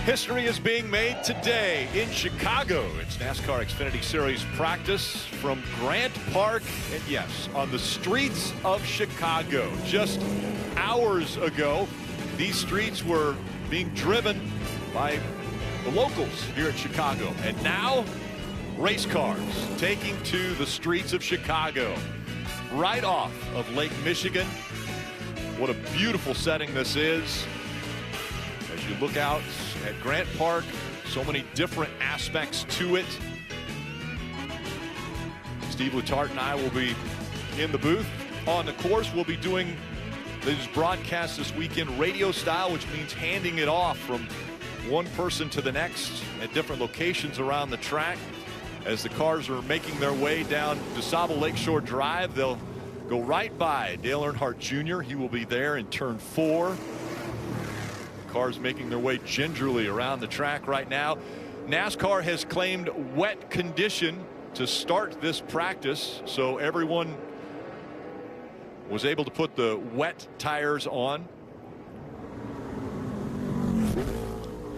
History is being made today in Chicago. It's NASCAR Xfinity Series practice from Grant Park, and yes, on the streets of Chicago. Just hours ago, these streets were being driven by the locals here at Chicago, and now race cars taking to the streets of Chicago right off of Lake Michigan. What a beautiful setting this is. As you look out at Grant Park, so many different aspects to it. Steve Letarte and I will be in the booth. On the course, we'll be doing these broadcasts this weekend radio style, which means handing it off from one person to the next at different locations around the track. As the cars are making their way down DuSable Lakeshore Drive, they'll go right by Dale Earnhardt Jr. He will be there in turn 4. Cars making their way gingerly around the track right now. NASCAR has claimed wet condition to start this practice, so everyone was able to put the wet tires on.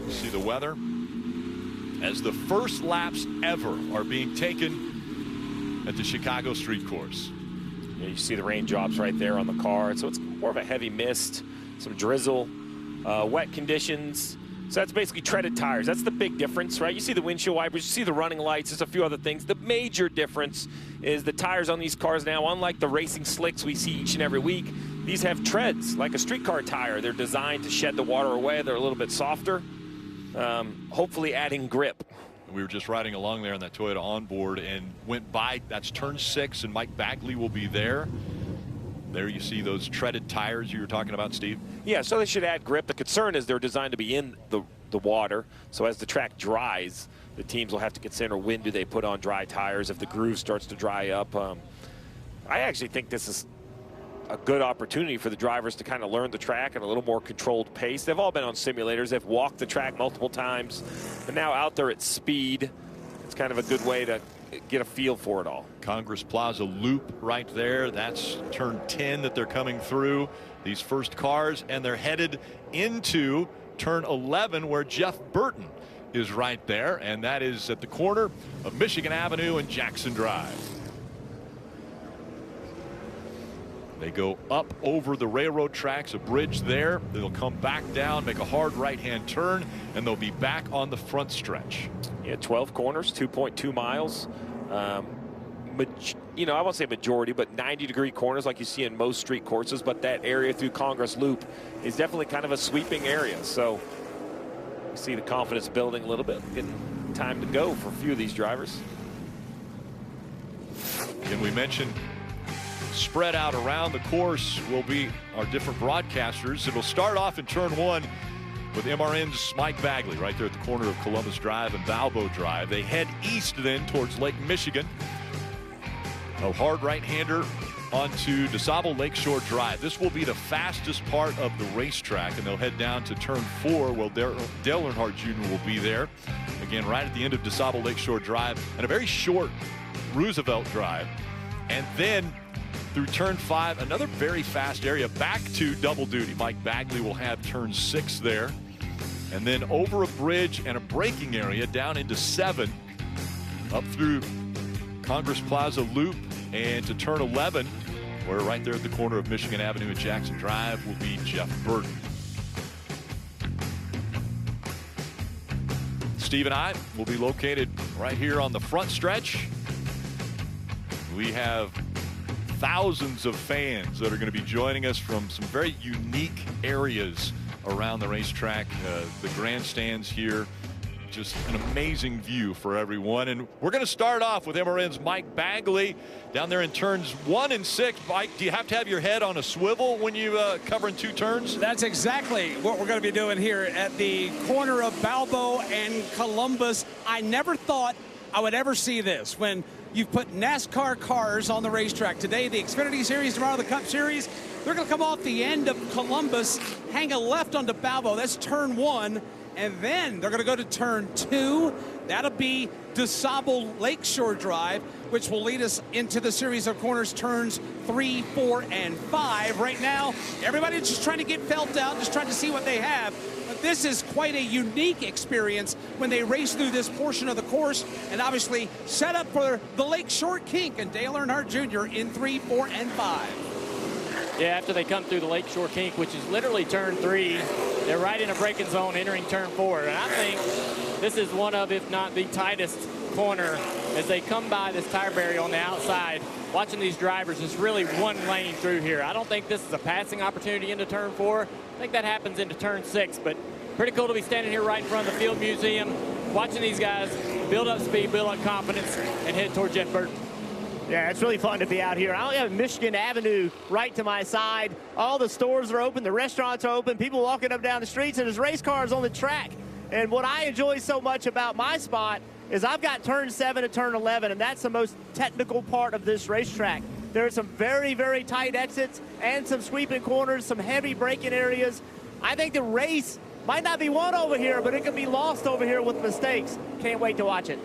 See the weather as the first laps ever are being taken at the Chicago Street Course. Yeah, you see the raindrops right there on the car, so it's more of a heavy mist, some drizzle. Wet conditions, so that's basically treaded tires. That's the big difference, right? You see the windshield wipers, you see the running lights, there's a few other things. The major difference is the tires on these cars now, unlike the racing slicks we see each and every week, these have treads like a street car tire. They're designed to shed the water away. They're a little bit softer, hopefully adding grip. We were just riding along there on that Toyota onboard and went by, that's turn 6, and Mike Bagley will be there. There you see those treaded tires you were talking about, Steve. Yeah, so they should add grip. The concern is they're designed to be in the water. So as the track dries, the teams will have to consider when do they put on dry tires if the groove starts to dry up. I actually think this is a good opportunity for the drivers to kind of learn the track at a little more controlled pace. They've all been on simulators. They've walked the track multiple times. But now out there at speed, it's kind of a good way to get a feel for it all. Congress Plaza loop right there. That's turn 10 that they're coming through. These first cars, and they're headed into turn 11 where Jeff Burton is right there, and that is at the corner of Michigan Avenue and Jackson Drive. They go up over the railroad tracks, a bridge there. They'll come back down, make a hard right-hand turn, and they'll be back on the front stretch. Yeah, 12 corners, 2.2 miles. You know, I won't say majority, but 90-degree corners like you see in most street courses. But that area through Congress Loop is definitely kind of a sweeping area. So you see the confidence building a little bit, getting time to go for a few of these drivers. And we mentioned spread out around the course will be our different broadcasters. It'll start off in turn 1 with MRN's Mike Bagley right there at the corner of Columbus Drive and Balbo Drive. They head east then towards Lake Michigan. A hard right-hander onto DuSable Lakeshore Drive. This will be the fastest part of the racetrack, and they'll head down to turn 4 where Dale Earnhardt Jr. will be there. Again, right at the end of DuSable Lakeshore Drive, and a very short Roosevelt Drive. And then through turn 5, another very fast area back to double duty. Mike Bagley will have turn 6 there. And then over a bridge and a braking area down into 7, up through Congress Plaza Loop and to turn 11, where right there at the corner of Michigan Avenue and Jackson Drive will be Jeff Burton. Steve and I will be located right here on the front stretch. We have thousands of fans that are going to be joining us from some very unique areas around the racetrack. The grandstands here, just an amazing view for everyone. And we're going to start off with MRN's Mike Bagley down there in turns 1 and 6. Mike, do you have to have your head on a swivel when you covering 2 turns? That's exactly what we're going to be doing here at the corner of Balbo and Columbus. I never thought I would ever see this. When you've put NASCAR cars on the racetrack today, the Xfinity Series, tomorrow the Cup Series, they're going to come off the end of Columbus, hang a left onto Balbo. That's turn 1. And then they're going to go to turn 2. That'll be DuSable Lakeshore Drive, which will lead us into the series of corners, turns 3, 4, and 5. Right now, everybody's just trying to get felt out, just trying to see what they have. But this is quite a unique experience when they race through this portion of the course, and obviously set up for the Lakeshore Kink and Dale Earnhardt Jr. in 3, 4, and 5. Yeah, after they come through the Lakeshore Kink, which is literally turn 3, they're right in a braking zone entering turn 4. And I think this is one of, if not the tightest corner as they come by this tire barrier on the outside. Watching these drivers, it's really one lane through here. I don't think this is a passing opportunity into turn 4. I think that happens into turn 6, but pretty cool to be standing here right in front of the Field Museum, watching these guys build up speed, build up confidence, and head toward Jeff Burton. Yeah, it's really fun to be out here. I have Michigan Avenue right to my side. All the stores are open, the restaurants are open, people walking up down the streets, and there's race cars on the track. And what I enjoy so much about my spot is I've got turn 7 to turn 11, and that's the most technical part of this racetrack. There are some very, very tight exits and some sweeping corners, some heavy braking areas. I think the race might not be won over here, but it could be lost over here with mistakes. Can't wait to watch it.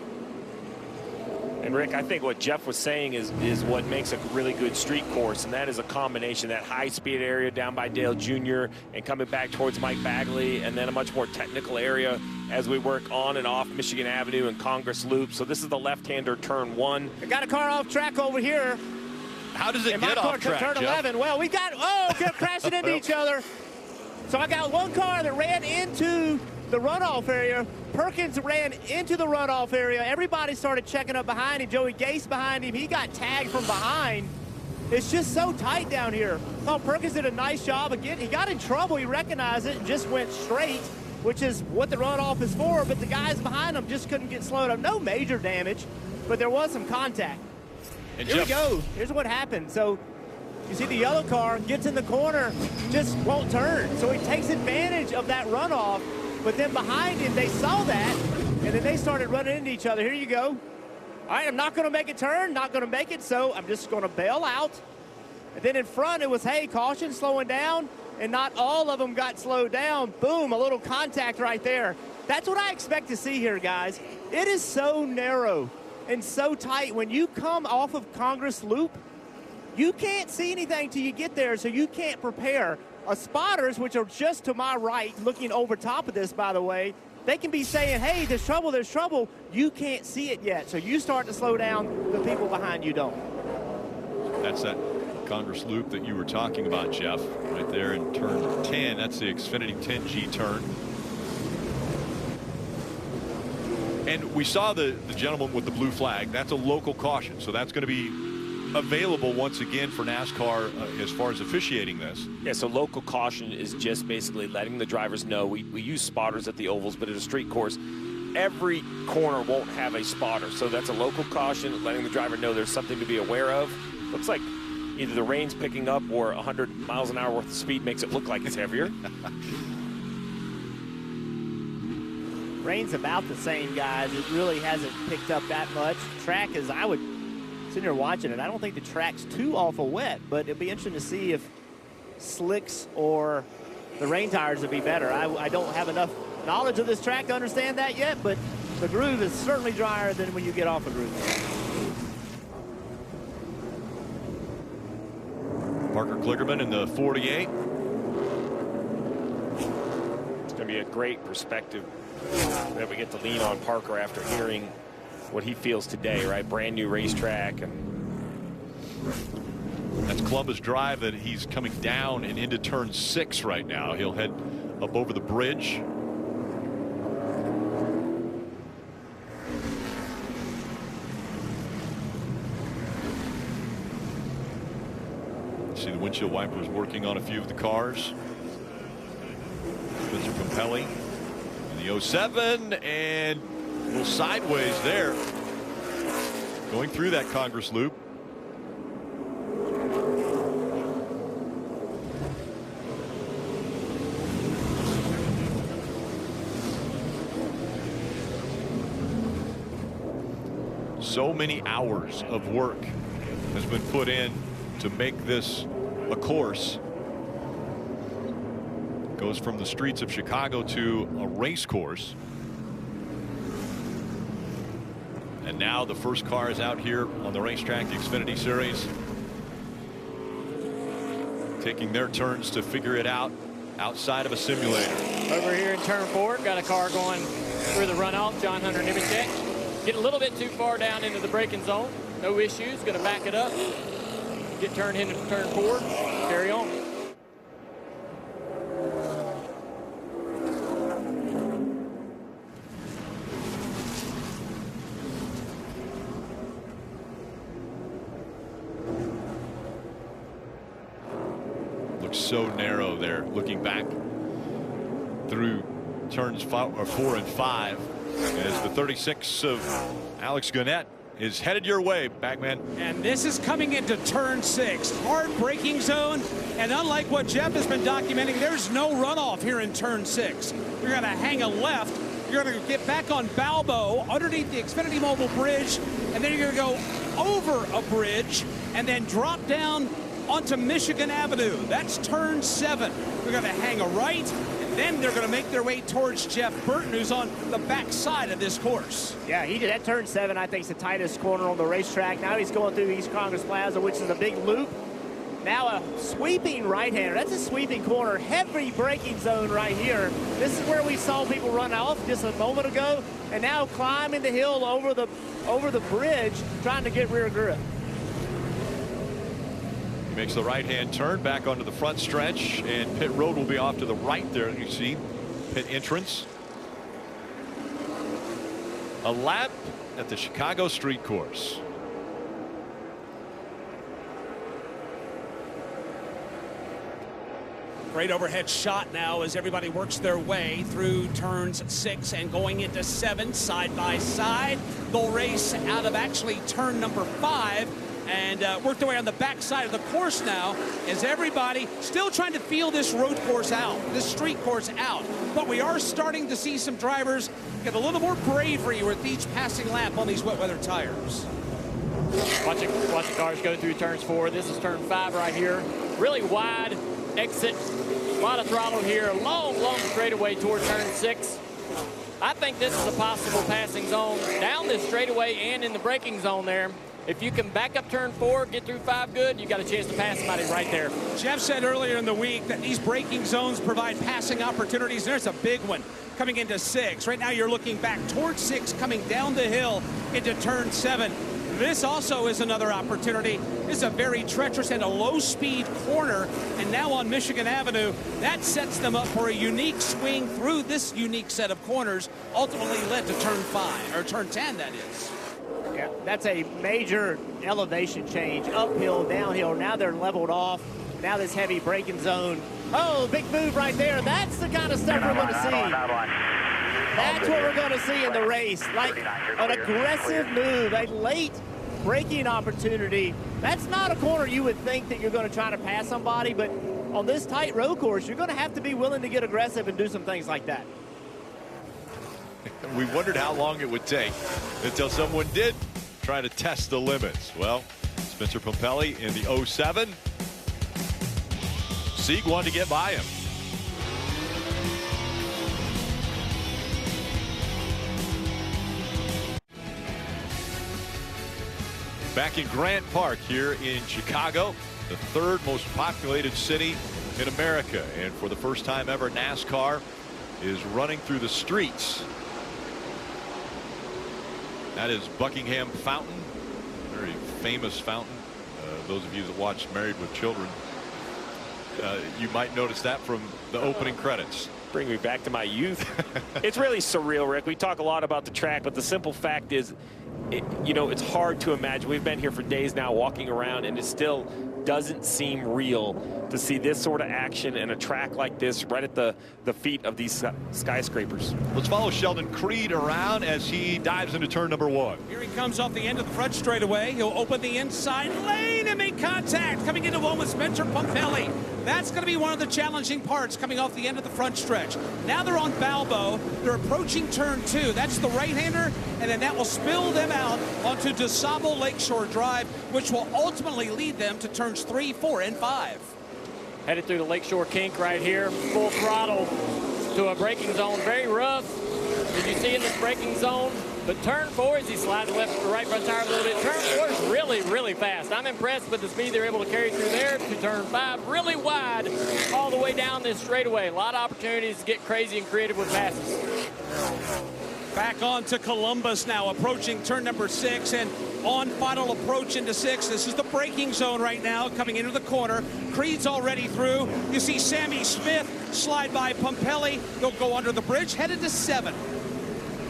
And Rick, I think what Jeff was saying is what makes a really good street course, and that is a combination, that high-speed area down by Dale Jr. and coming back towards Mike Bagley, and then a much more technical area as we work on and off Michigan Avenue and Congress Loop. So this is the left-hander turn 1. I got a car off track over here. How does it get off track, turn 11. Well, we got, kept crashing into each other. So I got one car that ran into the runoff area. Perkins ran into the runoff area. Everybody started checking up behind him. Joey Gase behind him. He got tagged from behind. It's just so tight down here. Thought Perkins did a nice job again. He got in trouble. He recognized it and just went straight, which is what the runoff is for. But the guys behind him just couldn't get slowed up. No major damage, but there was some contact. And Here we go. Here's what happened. So you see the yellow car gets in the corner, just won't turn. So he takes advantage of that runoff. But then behind him, they saw that, and then they started running into each other. Here you go. All right, I'm not going to make a turn, not going to make it, so I'm just going to bail out. And then in front, it was, hey, caution, slowing down, and not all of them got slowed down. Boom, a little contact right there. That's what I expect to see here, guys. It is so narrow and so tight. When you come off of Congress Loop, you can't see anything till you get there, so you can't prepare. Spotters, which are just to my right, looking over top of this, by the way, they can be saying, hey, there's trouble, there's trouble. You can't see it yet, so you start to slow down, the people behind you don't. That's that Congress Loop that you were talking about, Jeff, right there in turn 10. That's the Xfinity 10G turn. And we saw the gentleman with the blue flag. That's a local caution, so that's going to be available once again for NASCAR as far as officiating this. Yeah, so local caution is just basically letting the drivers know. We use spotters at the ovals, but at a street course, every corner won't have a spotter. So that's a local caution, letting the driver know there's something to be aware of. Looks like either the rain's picking up or 100 miles an hour worth of speed makes it look like it's heavier. Rain's about the same, guys. It really hasn't picked up that much. Track is, I would sitting here watching it, I don't think the track's too awful wet, but it'd be interesting to see if slicks or the rain tires would be better. I don't have enough knowledge of this track to understand that yet, but the groove is certainly drier than when you get off a groove. Parker Kligerman in the 48. It's going to be a great perspective that we get to lean on Parker after hearing what he feels today, right? Brand new racetrack. And that's Columbus Drive that he's coming down and into turn 6 right now. He'll head up over the bridge. See the windshield wipers working on a few of the cars. Spencer Campelli in the 07, and a little sideways there. Going through that Congress Loop. So many hours of work has been put in to make this a course. Goes from the streets of Chicago to a race course. And now the first car is out here on the racetrack, the Xfinity Series. taking their turns to figure it out outside of a simulator. Over here in turn 4, got a car going through the runoff. John Hunter Nemechek getting a little bit too far down into the braking zone. No issues. Going to back it up. Get turned into turn 4. Carry on. Looks so narrow there, looking back through turns 4 and 5. As the 36 of Alex Gannett is headed your way, Bagman. And this is coming into turn 6. Hard braking zone. And unlike what Jeff has been documenting, there's no runoff here in turn 6. You're going to hang a left. You're going to get back on Balbo underneath the Xfinity Mobile Bridge. And then you're going to go over a bridge and then drop down onto Michigan Avenue. That's turn 7. We're going to hang a right, and then they're going to make their way towards Jeff Burton, who's on the back side of this course. Yeah, he did that turn 7. I think is the tightest corner on the racetrack. Now he's going through East Congress Plaza, which is a big loop. Now a sweeping right-hander. That's a sweeping corner. Heavy braking zone right here. This is where we saw people run off just a moment ago, and now climbing the hill over the bridge, trying to get rear grip. He makes the right-hand turn back onto the front stretch, and pit road will be off to the right there. You see pit entrance. A lap at the Chicago Street Course. Great overhead shot now as everybody works their way through turns 6 and going into 7 side by side. They'll race out of actually turn number 5 and work their way on the back side of the course now as everybody still trying to feel this road course out, this street course out. But we are starting to see some drivers get a little more bravery with each passing lap on these wet weather tires. Watching cars go through turns 4. This is turn 5 right here. Really wide exit. A lot of throttle here. Long straightaway toward turn 6. I think this is a possible passing zone down this straightaway and in the braking zone there. If you can back up turn 4, get through 5 good, you got a chance to pass somebody right there. Jeff said earlier in the week that these braking zones provide passing opportunities. There's a big one coming into 6. Right now you're looking back towards 6, coming down the hill into turn 7. This also is another opportunity. This is a very treacherous and a low-speed corner, and now on Michigan Avenue, that sets them up for a unique swing through this unique set of corners, ultimately led to turn 5, or turn 10, that is. Yeah, that's a major elevation change, uphill, downhill. Now they're leveled off. Now this heavy braking zone. Oh, big move right there. That's the kind of stuff we're going to see. That's what we're going to see in the race, like an aggressive move, a late braking opportunity. That's not a corner you would think that you're going to try to pass somebody, but on this tight road course, you're going to have to be willing to get aggressive and do some things like that. We wondered how long it would take until someone did try to test the limits. Well, Spencer Pumpelly in the 07. Sieg wanted to get by him. Back in Grant Park here in Chicago, the 3rd most populated city in America. And for the first time ever, NASCAR is running through the streets. That is Buckingham Fountain, very famous fountain. Those of you that watch Married with Children, you might notice that from the opening credits. Bring me back to my youth. It's really surreal, Rick. We talk a lot about the track, but the simple fact is, it's hard to imagine. We've been here for days now walking around, and it still doesn't seem real to see this sort of action and a track like this right at the feet of these skyscrapers. Let's follow Sheldon Creed around as he dives into turn number 1. Here he comes off the end of the front straightaway. He'll open the inside lane and make contact. Coming into one with Spencer Pumpelly. That's going to be one of the challenging parts coming off the end of the front stretch. Now they're on Balbo. They're approaching turn 2. That's the right-hander, and then that will spill them out onto DeSable Lakeshore Drive, which will ultimately lead them to turns 3, 4, and 5. Headed through the Lakeshore Kink right here, full throttle to a braking zone, very rough. Did you see in this braking zone? But turn 4, as he slides the left or right front tire a little bit, turn 4 is really, really fast. I'm impressed with the speed they're able to carry through there to turn 5, really wide all the way down this straightaway. A lot of opportunities to get crazy and creative with passes. Back on to Columbus now, approaching turn number 6, and on final approach into 6. This is the braking zone right now, coming into the corner. Creed's already through. You see Sammy Smith slide by Pompelli. He'll go under the bridge, headed to 7.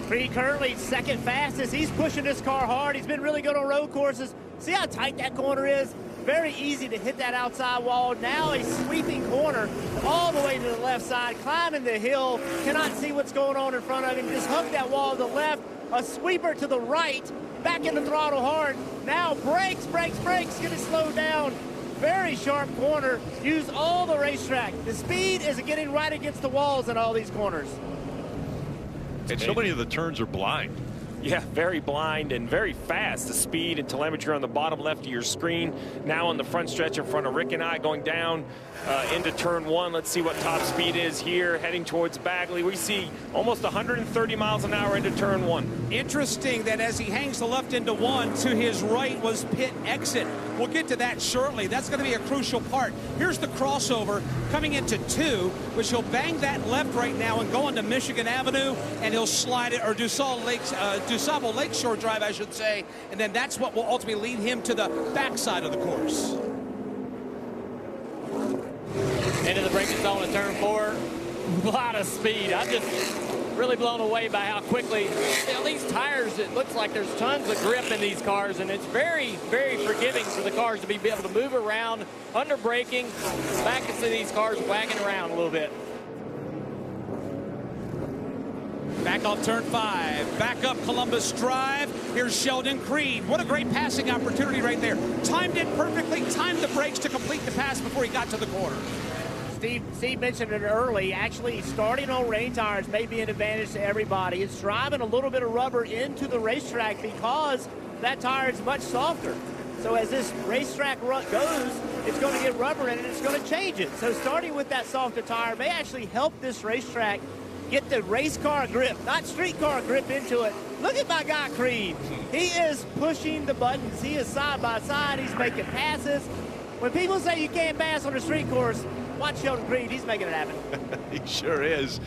Creed currently second fastest. He's pushing this car hard. He's been really good on road courses. See how tight that corner is? Very easy to hit that outside wall. Now a sweeping corner all the way to the left side, climbing the hill. Cannot see what's going on in front of him. Just hooked that wall to the left. A sweeper to the right. Back in the throttle hard. Now brakes. Gonna slow down. Very sharp corner. Use all the racetrack. The speed is getting right against the walls in all these corners. And so many of the turns are blind. Yeah, very blind and very fast. The speed and telemetry on the bottom left of your screen. Now on the front stretch in front of Rick and I, going down into turn 1. Let's see what top speed is here, heading towards Bagley. We see almost 130 miles an hour into turn 1. Interesting that as he hangs the left into 1, to his right was pit exit. We'll get to that shortly. That's going to be a crucial part. Here's the crossover coming into 2, which he'll bang that left right now and go into Michigan Avenue, and he'll slide it, or DuSable Lakeshore Drive, I should say, and then that's what will ultimately lead him to the backside of the course. Into the braking zone at turn 4. A lot of speed. I'm just really blown away by how quickly, these tires, it looks like there's tons of grip in these cars, and it's very, very forgiving for the cars to be able to move around under braking. Back into these cars wagging around a little bit. Back off turn 5, back up Columbus Drive. Here's Sheldon Creed. What a great passing opportunity right there. Timed it perfectly, timed the brakes to complete the pass before he got to the corner. Steve mentioned it early. Actually, starting on rain tires may be an advantage to everybody. It's driving a little bit of rubber into the racetrack because that tire is much softer. So as this racetrack run goes, it's going to get rubber in it, it's going to change it. So starting with that softer tire may actually help this racetrack get the race car grip, not street car grip into it. Look at my guy Creed. He is pushing the buttons. He is side by side. He's making passes. When people say you can't pass on a street course, watch Sheldon Creed. He's making it happen. He sure is.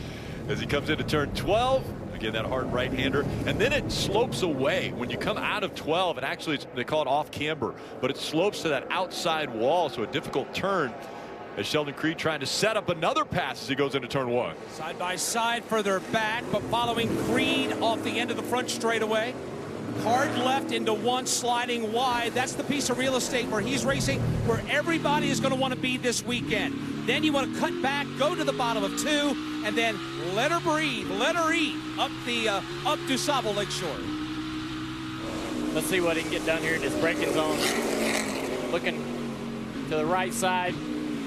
As he comes into turn 12, again, that hard right-hander, and then it slopes away. When you come out of 12, and actually they call it off camber, but it slopes to that outside wall, so a difficult turn. As Sheldon Creed trying to set up another pass as he goes into turn 1. Side by side, further back, but following Creed off the end of the front straightaway. Hard left into 1, sliding wide. That's the piece of real estate where he's racing, where everybody is going to want to be this weekend. Then you want to cut back, go to the bottom of 2, and then let her breathe, let her eat up DuSable Lakeshore. Let's see what he can get down here in this braking zone. Looking to the right side.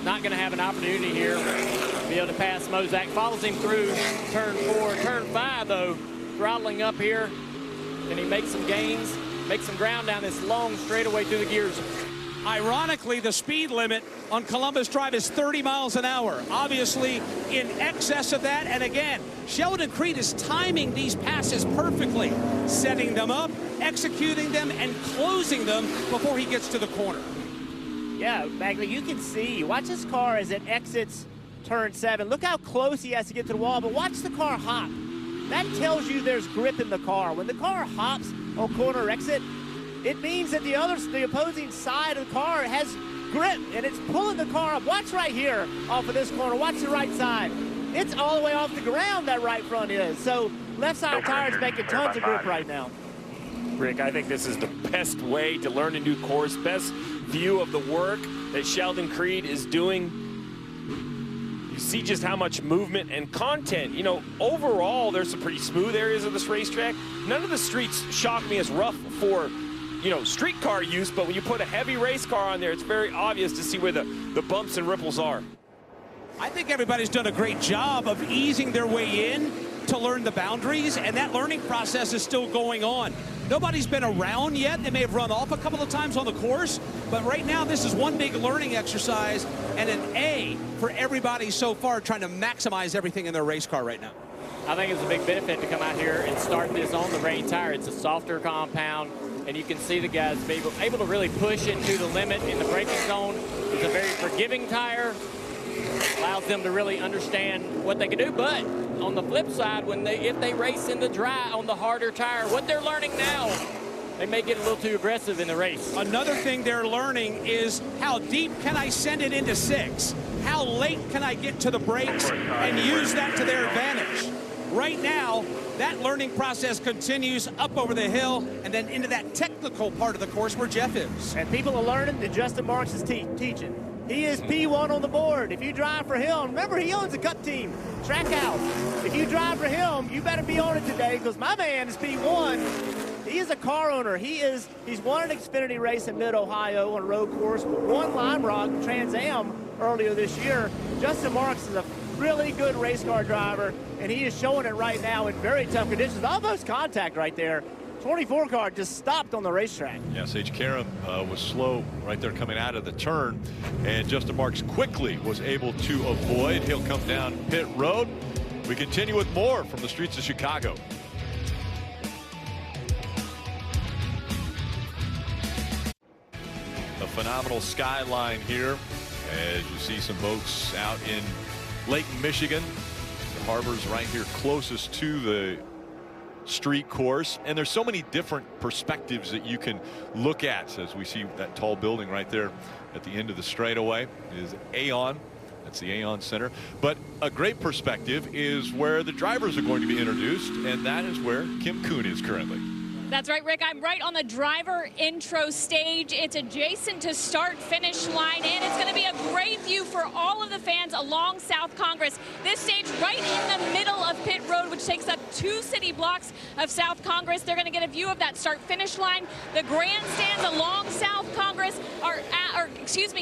Not going to have an opportunity here to be able to pass Mozak. Follows him through turn 4. Turn 5, though, throttling up here. And he makes some gains, makes some ground down this long straightaway through the gears. Ironically, the speed limit on Columbus Drive is 30 miles an hour. Obviously, in excess of that. And again, Sheldon Creed is timing these passes perfectly, setting them up, executing them, and closing them before he gets to the corner. Yeah, Bagley, you can see. Watch this car as it exits turn 7. Look how close he has to get to the wall, but watch the car hop. That tells you there's grip in the car. When the car hops on corner exit, it means that the opposing side of the car has grip, and it's pulling the car up. Watch right here off of this corner. Watch the right side. It's all the way off the ground, that right front is. So left side tires making tons of grip right now. Rick, I think this is the best way to learn a new course, best view of the work that Sheldon Creed is doing. You see just how much movement and content. You know, overall, there's some pretty smooth areas of this racetrack. None of the streets shock me as rough for, you know, street car use, but when you put a heavy race car on there, it's very obvious to see where the bumps and ripples are. I think everybody's done a great job of easing their way in to learn the boundaries, and that learning process is still going on. Nobody's been around yet. They may have run off a couple of times on the course, but right now this is one big learning exercise and an A for everybody so far trying to maximize everything in their race car right now. I think it's a big benefit to come out here and start this on the rain tire. It's a softer compound, and you can see the guys be able to really push it to the limit in the braking zone. It's a very forgiving tire. Allows them to really understand what they can do. But on the flip side, if they race in the dry on the harder tire, what they're learning now, they may get a little too aggressive in the race. Another thing they're learning is how deep can I send it into 6? How late can I get to the brakes and use that to their advantage? Right now, that learning process continues up over the hill and then into that technical part of the course where Jeff is. And people are learning that Justin Marks is teaching. He is P1 on the board. If you drive for him, remember he owns a cup team, Trackhouse. If you drive for him, you better be on it today because my man is P1. He is a car owner. He's won an Xfinity race in Mid-Ohio on a road course, won Lime Rock Trans Am earlier this year. Justin Marks is a really good race car driver, and he is showing it right now in very tough conditions. Almost contact right there. 24 car just stopped on the racetrack. Yes, H. Karam was slow right there coming out of the turn, and Justin Marks quickly was able to avoid. He'll come down pit road. We continue with more from the streets of Chicago. A phenomenal skyline here as you see some boats out in Lake Michigan. The harbor's right here closest to the street course, and there's so many different perspectives that you can look at as we see that tall building right there at the end of the straightaway is Aon. That's the Aon Center. But a great perspective is where the drivers are going to be introduced, and that is where Kim Kuhn is currently. That's right, Rick. I'm right on the driver intro stage. It's adjacent to start-finish line, and it's going to be a great view for all of the fans along South Congress. This stage right in the middle of pit road, which takes up 2 city blocks of South Congress. They're going to get a view of that start-finish line. The grandstands along South Congress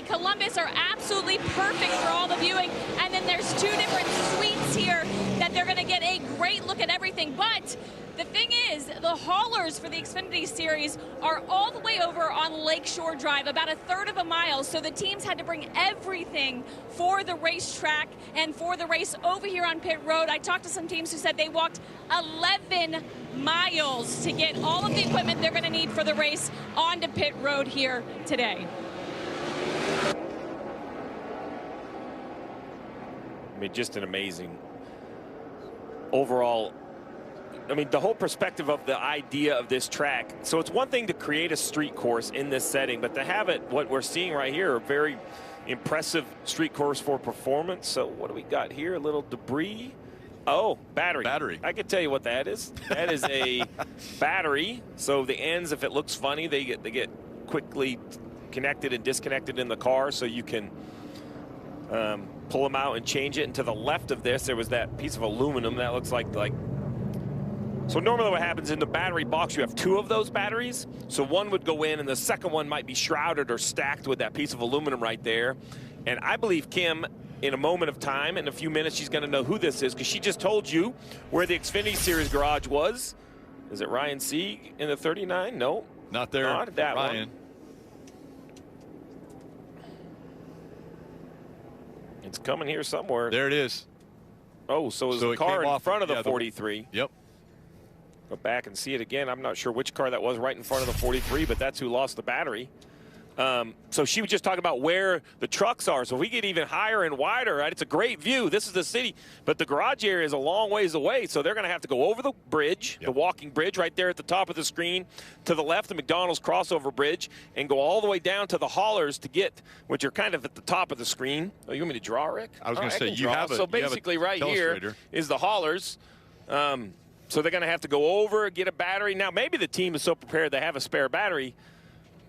Columbus are absolutely perfect for all the viewing. And then there's 2 different suites here that they're going to get a great look at everything. But the thing is, the haulers for the Xfinity Series are all the way over on Lakeshore Drive, about 1/3 of a mile. So the teams had to bring everything for the racetrack and for the race over here on pit road. I talked to some teams who said they walked 11 miles to get all of the equipment they're going to need for the race onto pit road here today. I mean, just an amazing overall. I mean, the whole perspective of the idea of this track. So it's one thing to create a street course in this setting, but to have it, what we're seeing right here, a very impressive street course for performance. So what do we got here? A little debris. Oh, battery. Battery. I can tell you what that is. That is a battery. So the ends, if it looks funny, they get quickly connected and disconnected in the car, so you can pull them out and change it. And to the left of this, there was that piece of aluminum that looks like. So normally what happens in the battery box, you have 2 of those batteries. So one would go in and the second one might be shrouded or stacked with that piece of aluminum right there. And I believe Kim, in a moment of time, in a few minutes, she's going to know who this is because she just told you where the Xfinity Series garage was. Is it Ryan Sieg in the 39? No. Not there. Not that Ryan. one. It's coming here somewhere. There it is. Oh, so it was the car in front of the 43. Yep. Go back and see it again. I'm not sure which car that was right in front of the 43, but that's who lost the battery. So she was just talking about where the trucks are. So if we get even higher and wider, right, it's a great view. This is the city, but the garage area is a long ways away. So they're going to have to go over the bridge, the walking bridge right there at the top of the screen. To the left, the McDonald's crossover bridge, and go all the way down to the haulers to get, which are kind of at the top of the screen. Oh, you want me to draw, Rick? I was going to say, you have a So basically right here is the haulers. So they're going to have to go over, get a battery. Now, maybe the team is so prepared they have a spare battery.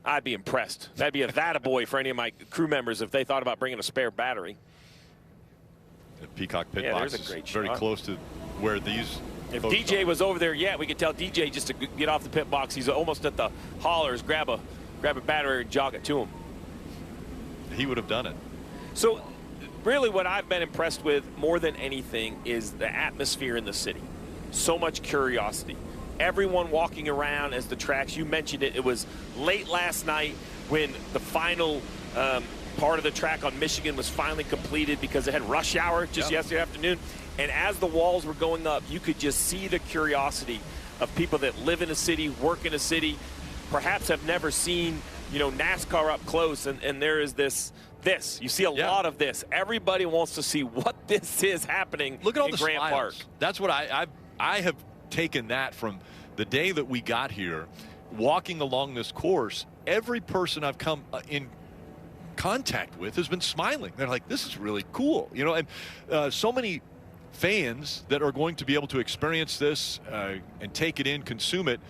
I'd be impressed. That'd be a that-a-boy for any of my crew members if they thought about bringing a spare battery. The Peacock pit box is very close to where these. If DJ was over there yet, we could tell DJ just to get off the pit box. He's almost at the haulers, grab a battery and jog it to him. He would have done it. So really what I've been impressed with more than anything is the atmosphere in the city. So much curiosity. Everyone walking around as the tracks, you mentioned it, it was late last night when the final part of the track on Michigan was finally completed because it had rush hour just yesterday afternoon. And as the walls were going up, you could just see the curiosity of people that live in a city, work in a city, perhaps have never seen, NASCAR up close. And there is this. You see a lot of this. Everybody wants to see what this is happening. Look at all in the Grant smiles. Park. That's what I have taken that from the day that we got here, walking along this course. Every person I've come in contact with has been smiling. They're like, this is really cool, and so many fans that are going to be able to experience this and take it in, consume it,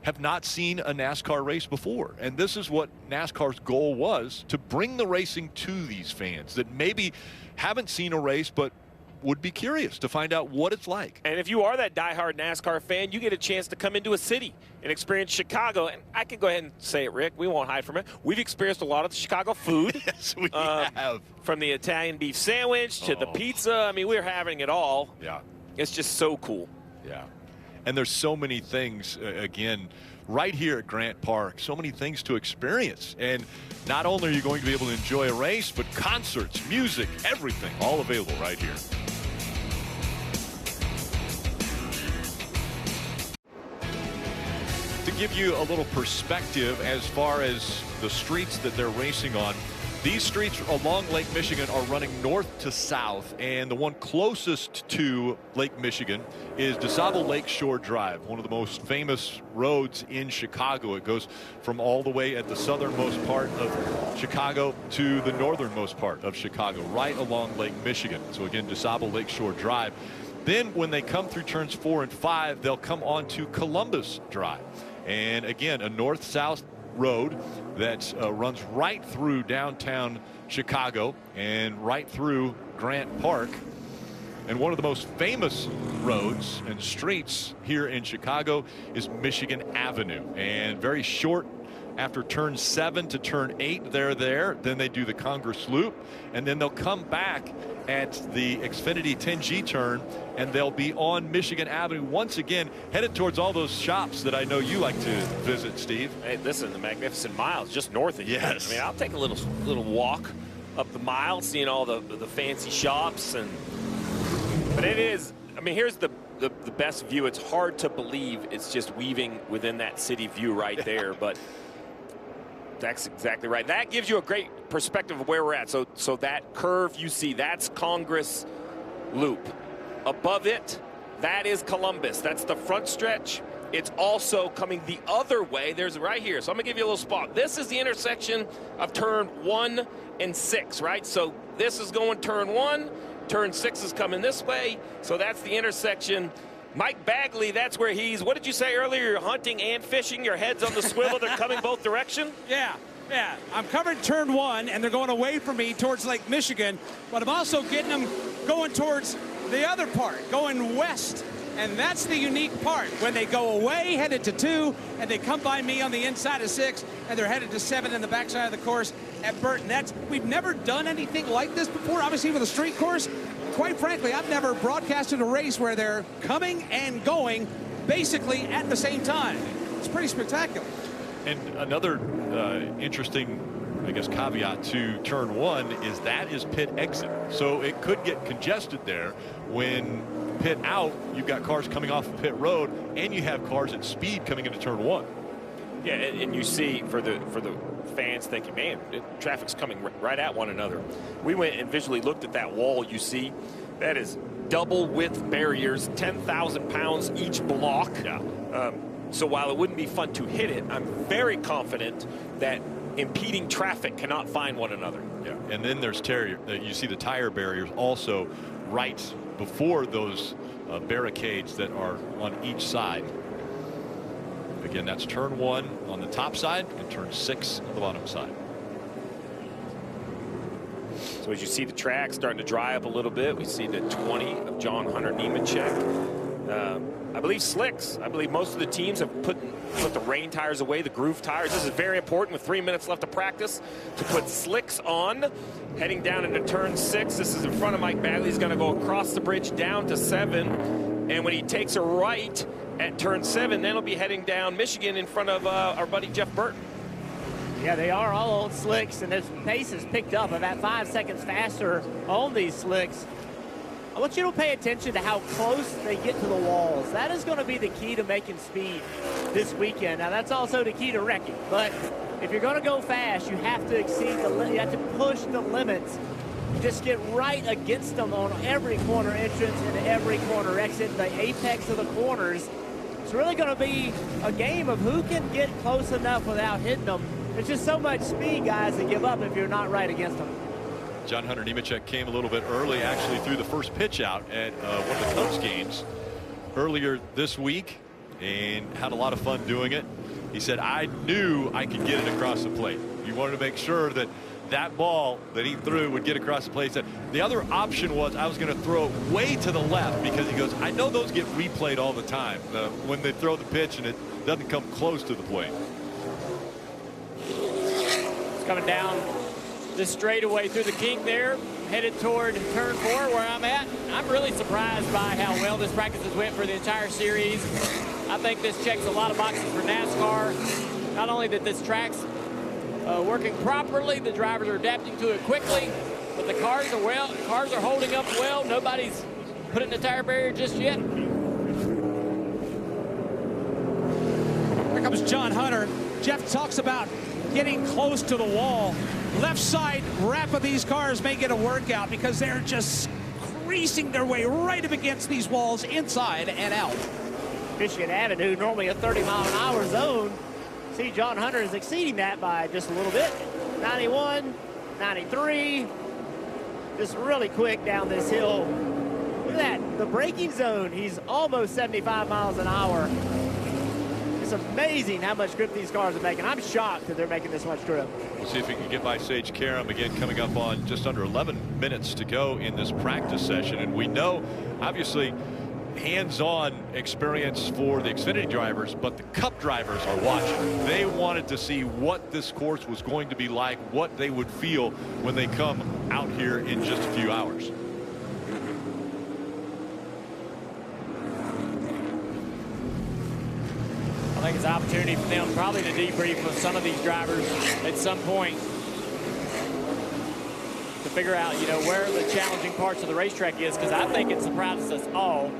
have not seen a NASCAR race before. And this is what NASCAR's goal was, to bring the racing to these fans that maybe haven't seen a race but would be curious to find out what it's like. And if you are that diehard NASCAR fan, you get a chance to come into a city and experience Chicago. And I can go ahead and say it, Rick. We won't hide from it. We've experienced a lot of the Chicago food. Yes, we have. From the Italian beef sandwich to the pizza. I mean, we're having it all. Yeah. It's just so cool. Yeah. And there's so many things, again, right here at Grant Park, so many things to experience. And not only are you going to be able to enjoy a race, but concerts, music, everything, all available right here. To give you a little perspective as far as the streets that they're racing on, these streets along Lake Michigan are running north to south, and the one closest to Lake Michigan is DeSable Lakeshore Drive, one of the most famous roads in Chicago. It goes from all the way at the southernmost part of Chicago to the northernmost part of Chicago, right along Lake Michigan. So again, DeSable Lakeshore Drive. Then when they come through turns 4 and 5, they'll come on to Columbus Drive. And again, a north-south road that runs right through downtown Chicago and right through Grant Park. And one of the most famous roads and streets here in Chicago is Michigan Avenue. And very short after turn 7 to turn 8, they're there. Then they do the Congress Loop, and then they'll come back at the Xfinity 10G turn, and they'll be on Michigan Avenue once again, headed towards all those shops that I know you like to visit, Steve. Hey, listen, the Magnificent Mile is just north of you. Yes. I mean, I'll take a little walk up the mile, seeing all the fancy shops. But it is, I mean, here's the best view. It's hard to believe it's just weaving within that city view right there, but that's exactly right. That gives you a great perspective of where we're at. So that curve you see, that's Congress Loop. Above it, that is Columbus. That's the front stretch. It's also coming the other way. There's right here. So I'm going to give you a little spot. This is the intersection of turn 1 and 6, right? So this is going turn 1. Turn 6 is coming this way. So that's the intersection. Mike Bagley, that's where he's, what did you say earlier? You're hunting and fishing. Your head's on the swivel. They're coming both direction? Yeah. I'm covering turn 1, and they're going away from me towards Lake Michigan, but I'm also getting them going towards the other part, going west. And that's the unique part. When they go away, headed to 2, and they come by me on the inside of 6, and they're headed to 7 in the backside of the course at Burton. We've never done anything like this before, obviously with a street course. Quite frankly, I've never broadcasted a race where they're coming and going basically at the same time. It's pretty spectacular. And another interesting, I guess, caveat to turn 1 is that is pit exit. So it could get congested there when pit out, you've got cars coming off of pit road, and you have cars at speed coming into turn 1. Yeah, and you see for the fans thinking, man, traffic's coming right at one another. We went and visually looked at that wall you see. That is double width barriers, 10,000 pounds each block. Yeah. So while it wouldn't be fun to hit it, I'm very confident that impeding traffic cannot find one another. Yeah, and then there's you see the tire barriers also right before those barricades that are on each side. Again, that's turn 1 on the top side and turn 6 on the bottom side. So as you see the track starting to dry up a little bit, we see the 20 of John Hunter Nemechek. I believe slicks. I believe most of the teams have put the rain tires away, the groove tires. This is very important with 3 minutes left to practice to put slicks on. Heading down into turn 6. This is in front of Mike Bagley. He's going to go across the bridge down to 7. And when he takes a right at turn 7, then he'll be heading down Michigan in front of our buddy Jeff Burton. Yeah, they are all old slicks, and their pace is picked up about 5 seconds faster on these slicks. I want you to pay attention to how close they get to the walls. That is going to be the key to making speed this weekend. Now, that's also the key to wrecking. But if you're going to go fast, you have to exceed the limit. You have to push the limits. Just get right against them on every corner entrance and every corner exit, the apex of the corners. It's really going to be a game of who can get close enough without hitting them. There's just so much speed, guys, to give up if you're not right against them. John Hunter Nemechek came a little bit early, actually threw the first pitch out at one of the Cubs games earlier this week and had a lot of fun doing it. He said, I knew I could get it across the plate. You wanted to make sure that that ball that he threw would get across the plate. He said, the other option was I was going to throw it way to the left, because he goes, I know those get replayed all the time when they throw the pitch and it doesn't come close to the plate. It's coming down this straightaway through the kink there, headed toward turn 4 where I'm at. I'm really surprised by how well this practice has went for the entire series. I think this checks a lot of boxes for NASCAR. Not only that this track's working properly, the drivers are adapting to it quickly, but the cars are holding up well. Nobody's putting the tire barrier just yet. Here comes John Hunter. Jeff talks about getting close to the wall. Left side wrap of these cars may get a workout because they're just creasing their way right up against these walls inside and out. Michigan Avenue, normally a 30-mile-an-hour zone. See, John Hunter is exceeding that by just a little bit. 91, 93. Just really quick down this hill. Look at that, the braking zone. He's almost 75 miles an hour. It's amazing how much grip these cars are making. I'm shocked that they're making this much grip. We'll see if he can get by Sage Karam again, coming up on just under 11 minutes to go in this practice session. And we know, obviously, hands-on experience for the Xfinity drivers, but the Cup drivers are watching. They wanted to see what this course was going to be like, what they would feel when they come out here in just a few hours. I think it's an opportunity for them probably to debrief with some of these drivers at some point to figure out, you know, where the challenging parts of the racetrack is, because I think it surprises us all,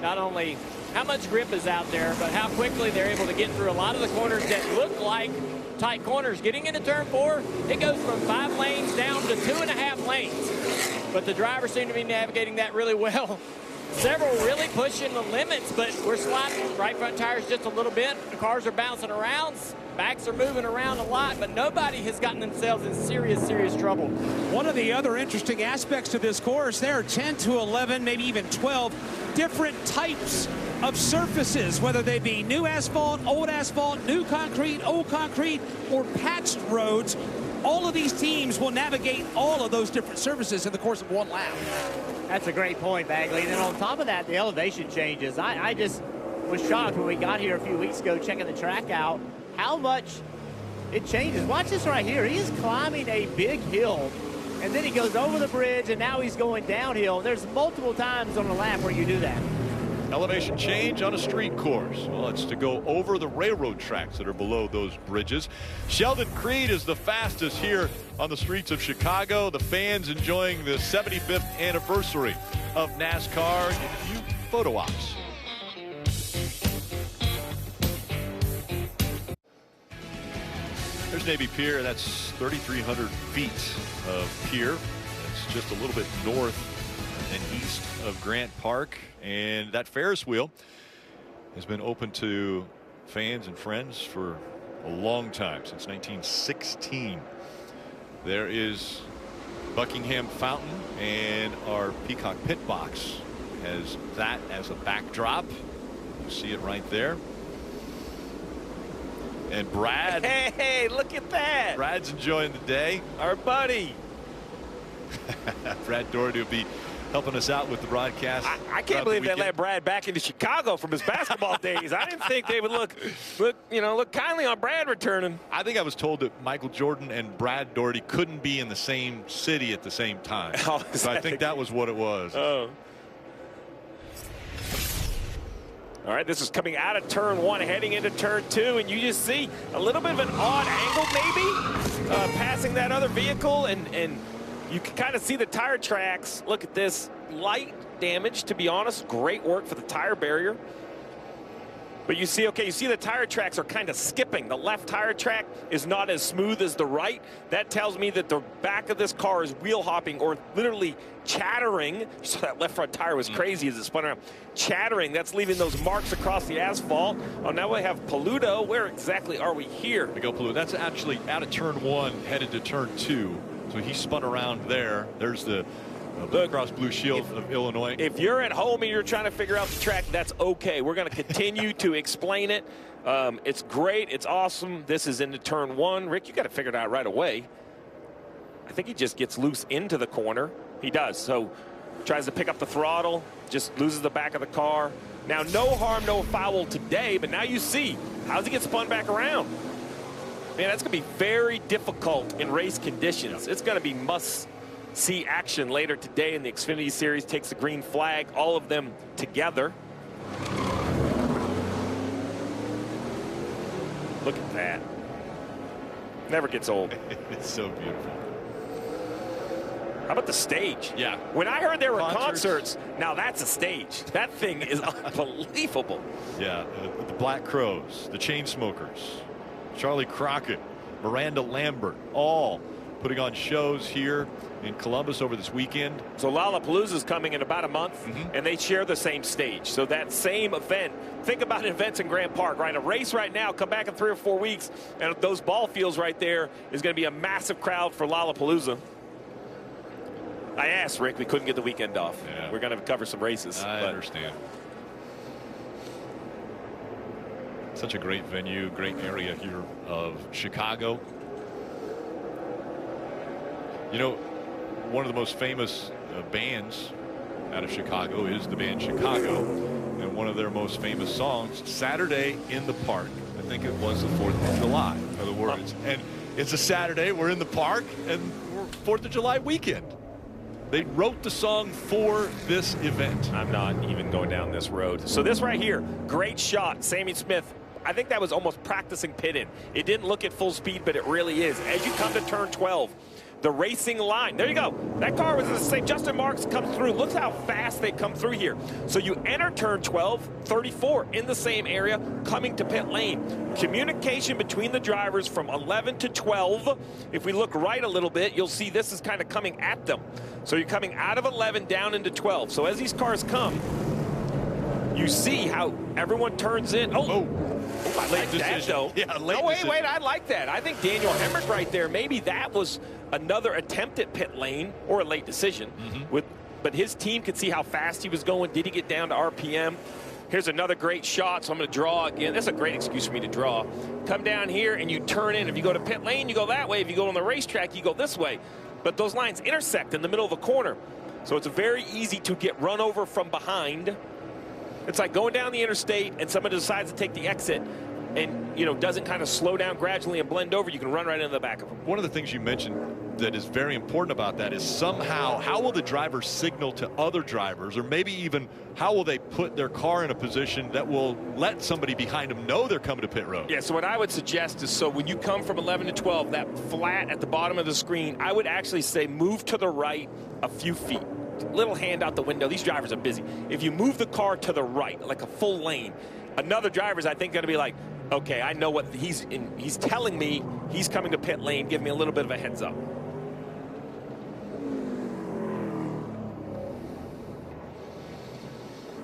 not only how much grip is out there, but how quickly they're able to get through a lot of the corners that look like tight corners. Getting into turn 4, it goes from 5 lanes down to 2.5 lanes. But the drivers seem to be navigating that really well. Several really pushing the limits, but we're sliding right front tires just a little bit. The cars are bouncing around, backs are moving around a lot, but nobody has gotten themselves in serious trouble. One of the other interesting aspects to this course, there are 10 to 11, maybe even 12 different types of surfaces, whether they be new asphalt, new concrete, old concrete, or patched roads. All of these teams will navigate all of those different surfaces in the course of one lap. That's a great point, Bagley. And then on top of that, the elevation changes. I just was shocked when we got here a few weeks ago checking the track out, how much it changes. Watch this right here. He is climbing a big hill, and then he goes over the bridge, and now he's going downhill. There's multiple times on the lap where you do that. Elevation change on a street course. Well, it's to go over the railroad tracks that are below those bridges. Sheldon Creed is the fastest here on the streets of Chicago. The fans enjoying the 75th anniversary of NASCAR in a few photo ops. There's Navy Pier. That's 3,300 feet of pier. That's just a little bit north and east of Grant Park. And that Ferris wheel has been open to fans and friends for a long time, since 1916. There is Buckingham Fountain, and our Peacock pit box has that as a backdrop. You see it right there. And Brad. Hey, look at that. Brad's enjoying the day. Our buddy. Brad Doherty will be helping us out with the broadcast. I can't believe they let Brad back into Chicago from his basketball days. I didn't think they would look kindly on Brad returning. I think I was told that Michael Jordan and Brad Doherty couldn't be in the same city at the same time. Oh, so I think that was what it was. Oh. All right, this is coming out of turn 1, heading into turn 2, and you just see a little bit of an odd angle maybe, passing that other vehicle, and You can kind of see the tire tracks. Look at this. Light damage, to be honest. Great work for the tire barrier. But you see, okay, you see the tire tracks are kind of skipping. The left tire track is not as smooth as the right. That tells me that the back of this car is wheel hopping or literally chattering. You saw that left front tire was crazy as it spun around. Chattering, that's leaving those marks across the asphalt. Oh, now we have Paludo. Where exactly are we here? We go Paludo. That's actually out of turn 1, headed to turn 2. So he spun around there. There's the Blue Cross Blue Shield of Illinois. If you're at home and you're trying to figure out the track, that's okay. We're going to continue to explain it. It's great. It's awesome. This is into turn 1. Rick, you got to figure it out right away. I think he just gets loose into the corner. He does. So tries to pick up the throttle, just loses the back of the car. Now, no harm, no foul today, but now you see, how does he get spun back around? Man, that's going to be very difficult in race conditions. It's going to be must-see action later today in the Xfinity Series. Takes the green flag, all of them together. Look at that. Never gets old. It's so beautiful. How about the stage? Yeah. When I heard there were concerts, now that's a stage. That thing is unbelievable. Yeah, the Black Crowes, the Chainsmokers, Charlie Crockett, Miranda Lambert, all putting on shows here in Columbus over this weekend. So Lollapalooza is coming in about a month, and they share the same stage. So that same event, think about events in Grant Park, right? A race right now, come back in 3 or 4 weeks, and those ball fields right there is going to be a massive crowd for Lollapalooza. I asked Rick, we couldn't get the weekend off. Yeah. We're going to cover some races. I understand. Such a great venue, great area here of Chicago. You know, one of the most famous bands out of Chicago is the band Chicago, and one of their most famous songs, Saturday in the Park. I think it was the 4th of July, are the words. And it's a Saturday, we're in the park, and we're 4th of July weekend. They wrote the song for this event. I'm not even going down this road. So this right here, great shot. Sammy Smith, I think that was almost practicing pit in. It didn't look at full speed, but it really is. As you come to turn 12, the racing line, there you go. That car was the same. Justin Marks comes through. Look how fast they come through here. So you enter turn 12, 34 in the same area, coming to pit lane. Communication between the drivers from 11 to 12. If we look right a little bit, you'll see this is kind of coming at them. So you're coming out of 11 down into 12. So as these cars come, you see how everyone turns in. Oh, I like that, though. Yeah, wait, I like that. I think Daniel Hemrick right there, maybe that was another attempt at pit lane or a late decision. But his team could see how fast he was going. Did he get down to RPM? Here's another great shot, so I'm going to draw again. That's a great excuse for me to draw. Come down here and you turn in. If you go to pit lane, you go that way. If you go on the racetrack, you go this way. But those lines intersect in the middle of the corner. So it's very easy to get run over from behind. It's like going down the interstate and somebody decides to take the exit and, you know, doesn't kind of slow down gradually and blend over. You can run right into the back of them. One of the things you mentioned that is very important about that is somehow, how will the driver signal to other drivers, or maybe even how will they put their car in a position that will let somebody behind them know they're coming to pit road? Yeah, so what I would suggest is, so when you come from 11 to 12, that flat at the bottom of the screen, I would actually say move to the right a few feet. Little hand out the window. These drivers are busy. If you move the car to the right, like a full lane, another driver's, I think, going to be like, okay, I know what he's telling me. He's coming to pit lane. Give me a little bit of a heads up.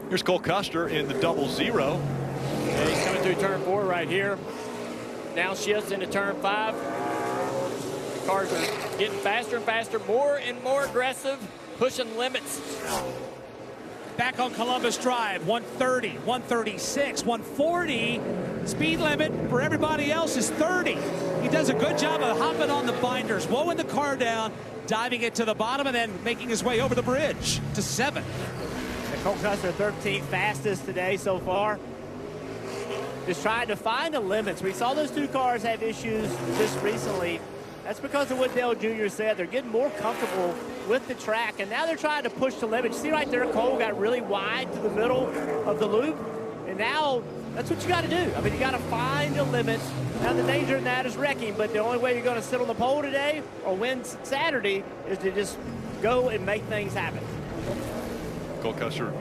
Here's Cole Custer in the 00. Yeah, he's coming through turn 4 right here. Now shifts into turn 5. The cars are getting faster and faster, more and more aggressive, pushing limits. Back on Columbus Drive, 130, 136, 140. Speed limit for everybody else is 30. He does a good job of hopping on the binders, blowing the car down, diving it to the bottom, and then making his way over the bridge to 7. Cole Custer, 13th fastest today so far. Just trying to find the limits. We saw those two cars have issues just recently. That's because of what Dale Jr. said. They're getting more comfortable with the track, and now they're trying to push the limits. See right there, Cole got really wide to the middle of the loop, and now That's what you got to do. I mean, you got to find a limit. Now, the danger in that is wrecking, but the only way you're going to sit on the pole today or win Saturday is to just go and make things happen. Cole Custer,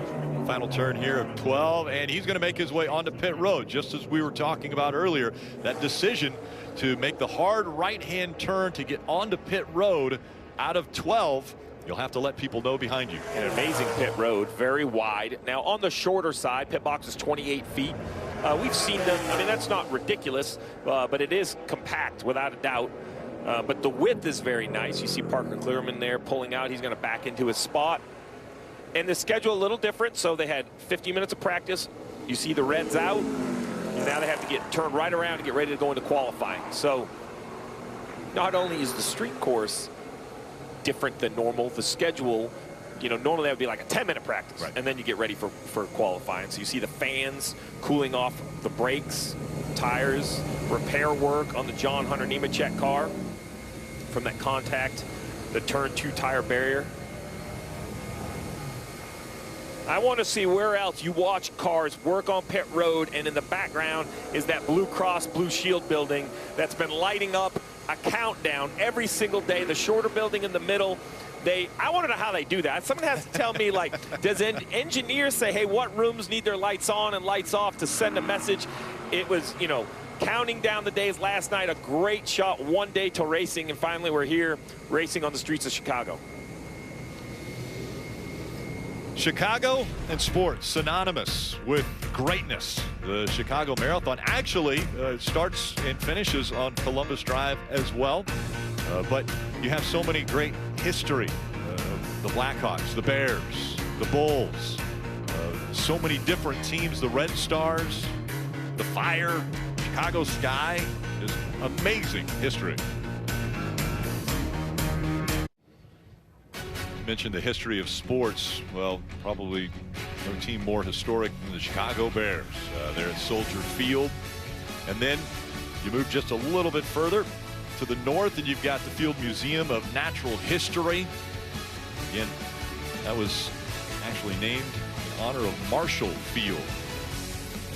final turn here of 12, and he's going to make his way onto pit road, just as we were talking about earlier. That decision to make the hard right-hand turn to get onto pit road out of 12, you'll have to let people know behind you. An amazing pit road, very wide. Now, on the shorter side, pit box is 28 feet. We've seen them. I mean, that's not ridiculous, but it is compact without a doubt. But the width is very nice. You see Parker Clearman there pulling out. He's going to back into his spot. And the schedule a little different. So they had 50 minutes of practice. You see the reds out. And now they have to get turned right around and get ready to go into qualifying. So not only is the street course different than normal, the schedule, you know, normally that would be like a 10-minute practice, right, and then you get ready for qualifying. So you see the fans cooling off the brakes, tires, repair work on the John Hunter Nemechek car from that contact, the turn 2 tire barrier. I want to see where else you watch cars work on pit road, and in the background is that Blue Cross Blue Shield building that's been lighting up a countdown every single day. The shorter building in the middle, I want to know how they do that. Someone has to tell me, like, does engineers say, hey, what rooms need their lights on and lights off to send a message? It was, you know, counting down the days last night, a great shot, one day till racing, and finally we're here racing on the streets of Chicago. Chicago and sports synonymous with greatness. The Chicago Marathon actually starts and finishes on Columbus Drive as well. But you have so many great history. The Blackhawks, the Bears, the Bulls, so many different teams, the Red Stars, the Fire, Chicago Sky. Is amazing history. You mentioned the history of sports. Well, probably no team more historic than the Chicago Bears. They're at Soldier Field. And then you move just a little bit further to the north, and you've got the Field Museum of Natural History. Again, that was actually named in honor of Marshall Field.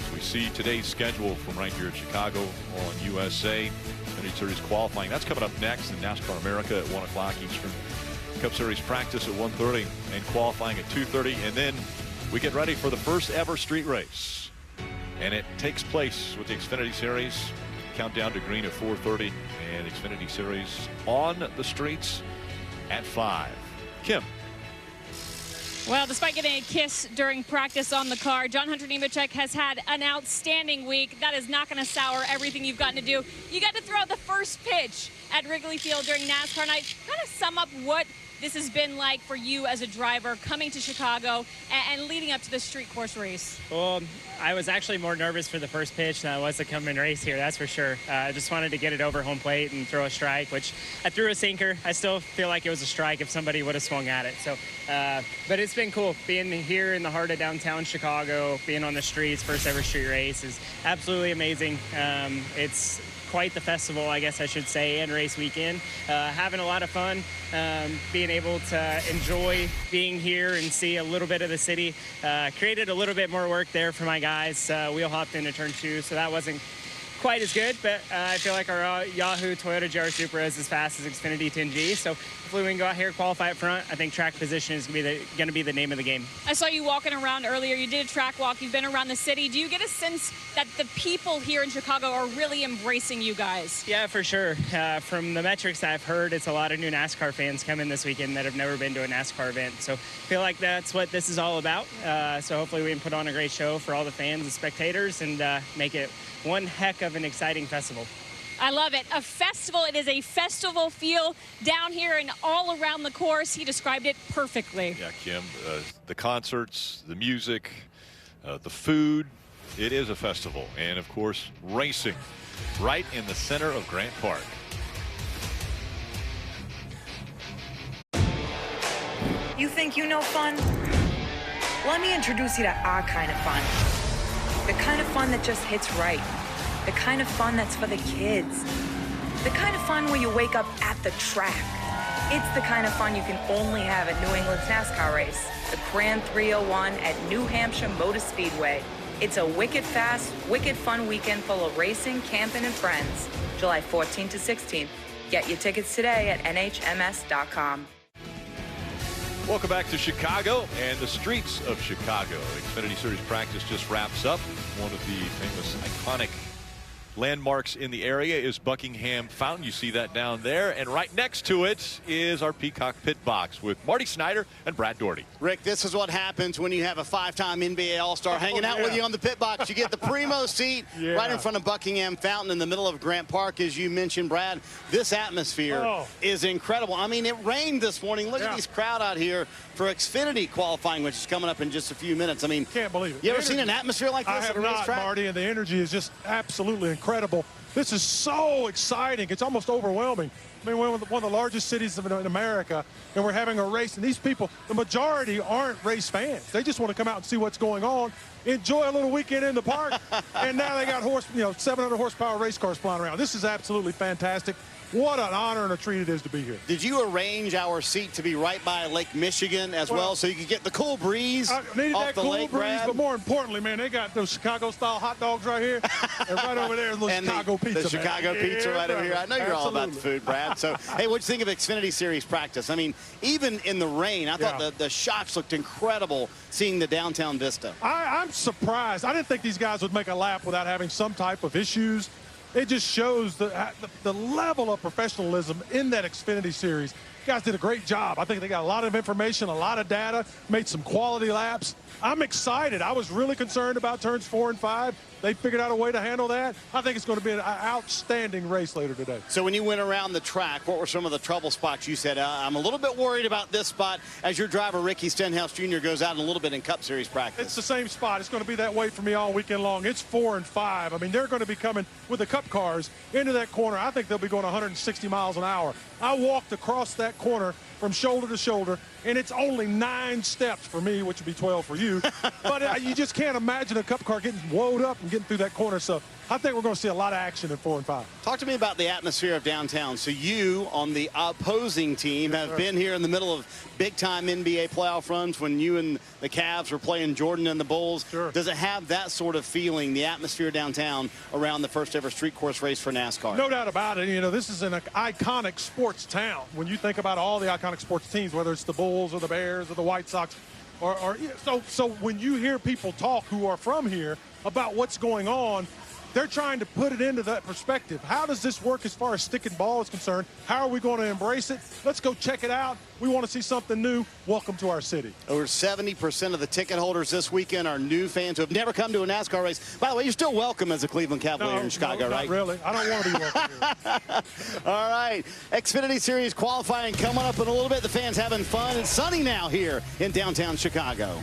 As we see today's schedule from right here at Chicago on USA Xfinity Series qualifying. That's coming up next in NASCAR America at 1 o'clock Eastern. Cup Series practice at 1:30 and qualifying at 2:30, and then we get ready for the first ever street race, and it takes place with the Xfinity Series. Countdown to green at 4:30, and Xfinity Series on the streets at 5. Kim. Well, despite getting a kiss during practice on the car, John Hunter Nemechek has had an outstanding week. That is not going to sour everything you've gotten to do. You got to throw out the first pitch at Wrigley Field during NASCAR night. Kind of sum up what this has been like for you as a driver coming to Chicago and leading up to the street course race. Well, I was actually more nervous for the first pitch than I was to come and race here, that's for sure. I just wanted to get it over home plate and throw a strike, which I threw a sinker. I still feel like it was a strike if somebody would have swung at it. So, but it's been cool being here in the heart of downtown Chicago, being on the streets, first ever street race is absolutely amazing. It's quite the festival, I guess I should say, and race weekend. Having a lot of fun, being able to enjoy being here and see a little bit of the city. Created a little bit more work there for my guys. Wheel hopped into turn 2, so that wasn't quite as good, but I feel like our Yahoo Toyota GR Supra is as fast as Xfinity 10G, so hopefully we can go out here, qualify up front. I think track position is going to be the name of the game. I saw you walking around earlier. You did a track walk. You've been around the city. Do you get a sense that the people here in Chicago are really embracing you guys? Yeah, for sure. From the metrics I've heard, it's a lot of new NASCAR fans coming this weekend that have never been to a NASCAR event, so I feel like that's what this is all about. So hopefully we can put on a great show for all the fans and spectators and make it one heck of an exciting festival. I love it. A festival. It is a festival feel down here and all around the course. He described it perfectly. Yeah, Kim, the concerts, the music, the food, it is a festival. And, of course, racing right in the center of Grant Park. You think you know fun? Let me introduce you to our kind of fun. The kind of fun that just hits right. The kind of fun that's for the kids. The kind of fun where you wake up at the track. It's the kind of fun you can only have at New England's NASCAR race, the Grand 301 at New Hampshire Motor Speedway. It's a wicked fast, wicked fun weekend full of racing, camping, and friends. July 14th to 16th. Get your tickets today at nhms.com. Welcome back to Chicago and the streets of Chicago. Xfinity Series practice just wraps up. One of the famous iconic landmarks in the area is Buckingham Fountain. You see that down there. And right next to it is our Peacock Pit Box with Marty Snyder and Brad Doherty. Rick, this is what happens when you have a 5-time NBA All-Star hanging out with you on the Pit Box. You get the primo seat right in front of Buckingham Fountain in the middle of Grant Park, as you mentioned, Brad. This atmosphere is incredible. I mean, it rained this morning. Look at this crowd out here for Xfinity qualifying, which is coming up in just a few minutes. I mean, can't believe it. You ever seen an atmosphere like this at a racetrack? I have not, Marty, and the energy is just absolutely incredible. This is so exciting. It's almost overwhelming. I mean, we're one of the largest cities in America, and we're having a race. And these people, the majority aren't race fans. They just want to come out and see what's going on, enjoy a little weekend in the park. And now they got 700 horsepower race cars flying around. This is absolutely fantastic. What an honor and a treat it is to be here. Did you arrange our seat to be right by Lake Michigan as well so you could get the cool breeze I needed off that the cool lake, breeze, Brad? but more importantly, man, they got those Chicago-style hot dogs right here. And right over there is the Chicago pizza. The Chicago pizza right over here. I know you're all about the food, Brad. So, hey, what'd you think of Xfinity Series practice? I mean, even in the rain, I thought the shots looked incredible seeing the downtown vista. I'm surprised. I didn't think these guys would make a lap without having some type of issues. It just shows the level of professionalism in that Xfinity Series. Guys did a great job. I think they got a lot of information, a lot of data, made some quality laps. I'm excited. I was really concerned about turns 4 and 5. They figured out a way to handle that. I think it's going to be an outstanding race later today. So when you went around the track, what were some of the trouble spots you said, I'm a little bit worried about this spot as your driver, Ricky Stenhouse Jr., goes out in a little bit in Cup Series practice? It's the same spot. It's going to be that way for me all weekend long. It's 4 and 5. I mean, they're going to be coming with the Cup cars into that corner. I think they'll be going 160 miles an hour. I walked across that corner from shoulder to shoulder, and it's only 9 steps for me, which would be 12 for you. But you just can't imagine a Cup car getting woed up and getting through that corner. So I think we're going to see a lot of action in 4 and 5. Talk to me about the atmosphere of downtown. So you, on the opposing team, have been here in the middle of big-time NBA playoff runs when you and the Cavs were playing Jordan and the Bulls. Sure. Does it have that sort of feeling, the atmosphere downtown, around the first-ever street course race for NASCAR? No doubt about it. You know, this is an iconic sports town. When you think about all the iconic sports teams, whether it's the Bulls or the Bears or the White Sox, so when you hear people talk who are from here about what's going on, they're trying to put it into that perspective. How does this work as far as stick and ball is concerned? How are we going to embrace it? Let's go check it out. We want to see something new. Welcome to our city. Over 70% of the ticket holders this weekend are new fans who have never come to a NASCAR race. By the way, you're still welcome as a Cleveland Cavalier in Chicago, right? Not really. I don't want to be welcome here. All right. Xfinity Series qualifying coming up in a little bit. The fans having fun. It's sunny now here in downtown Chicago.